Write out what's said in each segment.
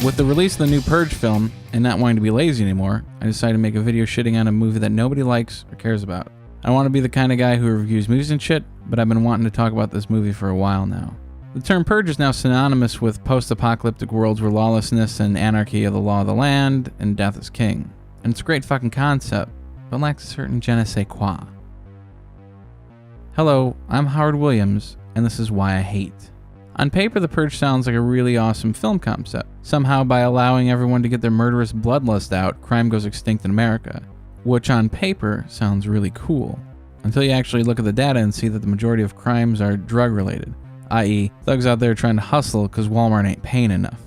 With the release of the new Purge film, and not wanting to be lazy anymore, I decided to make a video shitting on a movie that nobody likes or cares about. I don't want to be the kind of guy who reviews movies and shit, but I've been wanting to talk about this movie for a while now. The term Purge is now synonymous with post-apocalyptic worlds where lawlessness and anarchy are the law of the land, and death is king. And it's a great fucking concept, but lacks a certain je ne sais quoi. Hello, I'm Howard Williams, and this is why I hate. On paper, The Purge sounds like a really awesome film concept. Somehow, by allowing everyone to get their murderous bloodlust out, crime goes extinct in America. Which on paper sounds really cool. Until you actually look at the data and see that the majority of crimes are drug-related, i.e. thugs out there trying to hustle because Walmart ain't paying enough.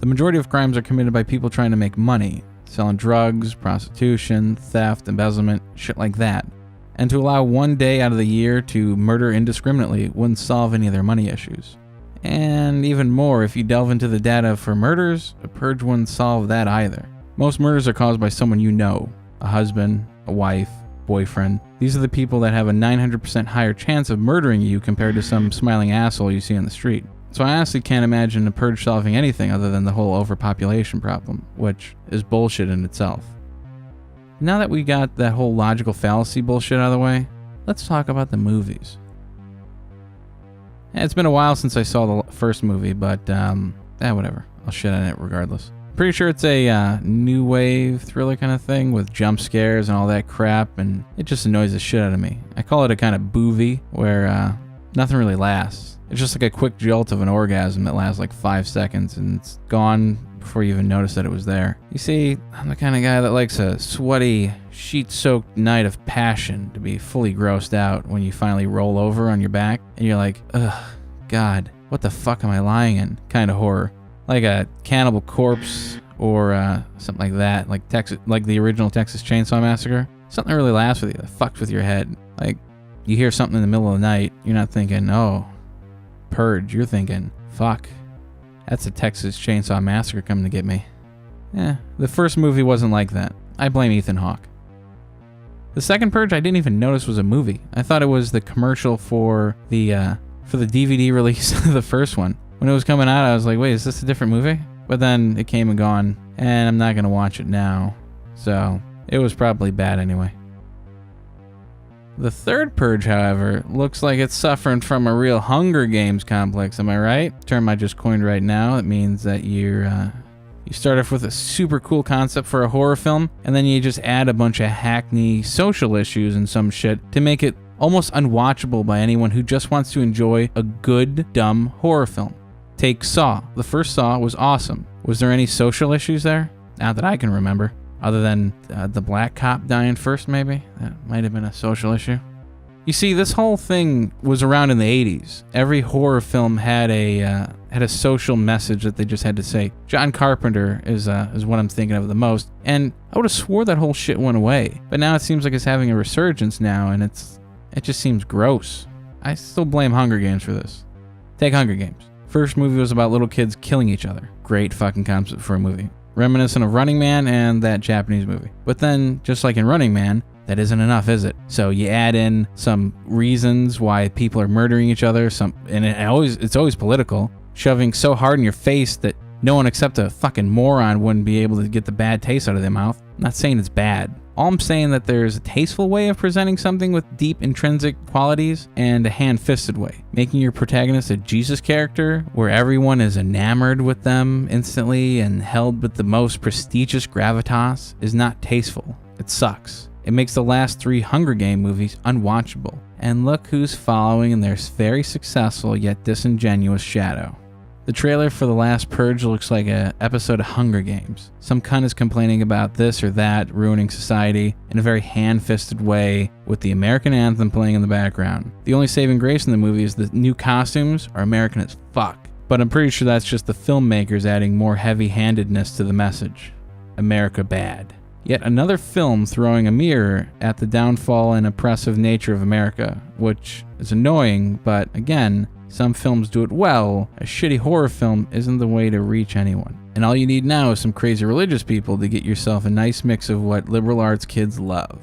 The majority of crimes are committed by people trying to make money, selling drugs, prostitution, theft, embezzlement, shit like that. And to allow one day out of the year to murder indiscriminately wouldn't solve any of their money issues. And even more, if you delve into the data for murders, a purge wouldn't solve that either. Most murders are caused by someone you know, a husband, a wife, boyfriend. These are the people that have a 900% higher chance of murdering you compared to some smiling asshole you see on the street. So I honestly can't imagine a purge solving anything other than the whole overpopulation problem, which is bullshit in itself. Now that we got that whole logical fallacy bullshit out of the way, let's talk about the movies. It's been a while since I saw the first movie, but whatever. I'll shit on it regardless. Pretty sure it's a new wave thriller kind of thing with jump scares and all that crap, and it just annoys the shit out of me. I call it a kind of boovie where nothing really lasts. It's just like a quick jolt of an orgasm that lasts like 5 seconds and it's gone before you even notice that it was there. You see, I'm the kind of guy that likes a sweaty, sheet-soaked night of passion to be fully grossed out when you finally roll over on your back and you're like, ugh, God, what the fuck am I lying in? Kind of horror. Like a Cannibal Corpse or something like that, like the original Texas Chainsaw Massacre. Something that really lasts with you, that fucks with your head. Like, you hear something in the middle of the night, you're not thinking, oh, Purge, you're thinking, fuck. That's a Texas Chainsaw Massacre coming to get me. The first movie wasn't like that. I blame Ethan Hawke. The second Purge I didn't even notice was a movie. I thought it was the commercial for the DVD release of the first one. When it was coming out, I was like, wait, is this a different movie? But then it came and gone, and I'm not going to watch it now. So, it was probably bad anyway. The third Purge, however, looks like it's suffering from a real Hunger Games complex, am I right? Term I just coined right now. It means that you start off with a super cool concept for a horror film, and then you just add a bunch of hackney social issues and some shit to make it almost unwatchable by anyone who just wants to enjoy a good, dumb horror film. Take Saw. The first Saw was awesome. Was there any social issues there? Not that I can remember. Other than the black cop dying first, maybe? That might have been a social issue. You see, this whole thing was around in the 80s. Every horror film had a social message that they just had to say. John Carpenter is what I'm thinking of the most. And I would have swore that whole shit went away. But now it seems like it's having a resurgence now, and it just seems gross. I still blame Hunger Games for this. Take Hunger Games. First movie was about little kids killing each other. Great fucking concept for a movie. Reminiscent of Running Man and that Japanese movie. But then, just like in Running Man, that isn't enough, is it? So you add in some reasons why people are murdering each other, and it's always political, shoving so hard in your face that no one except a fucking moron wouldn't be able to get the bad taste out of their mouth. I'm not saying it's bad. All I'm saying that there's a tasteful way of presenting something with deep intrinsic qualities and a hand-fisted way. Making your protagonist a Jesus character where everyone is enamored with them instantly and held with the most prestigious gravitas is not tasteful. It sucks. It makes the last 3 Hunger Game movies unwatchable. And look who's following in their very successful yet disingenuous shadow. The trailer for the last Purge looks like an episode of Hunger Games. Some cunt is complaining about this or that, ruining society in a very hand-fisted way with the American anthem playing in the background. The only saving grace in the movie is the new costumes are American as fuck. But I'm pretty sure that's just the filmmakers adding more heavy-handedness to the message. America bad. Yet another film throwing a mirror at the downfall and oppressive nature of America, which is annoying, but again, some films do it well. A shitty horror film isn't the way to reach anyone. And all you need now is some crazy religious people to get yourself a nice mix of what liberal arts kids love.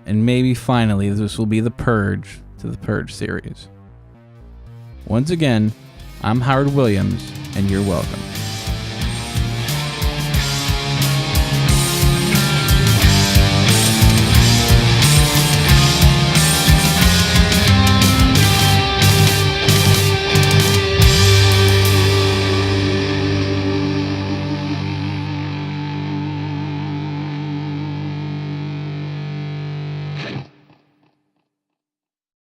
And maybe finally this will be the Purge to the Purge series. Once again, I'm Howard Williams, and you're welcome.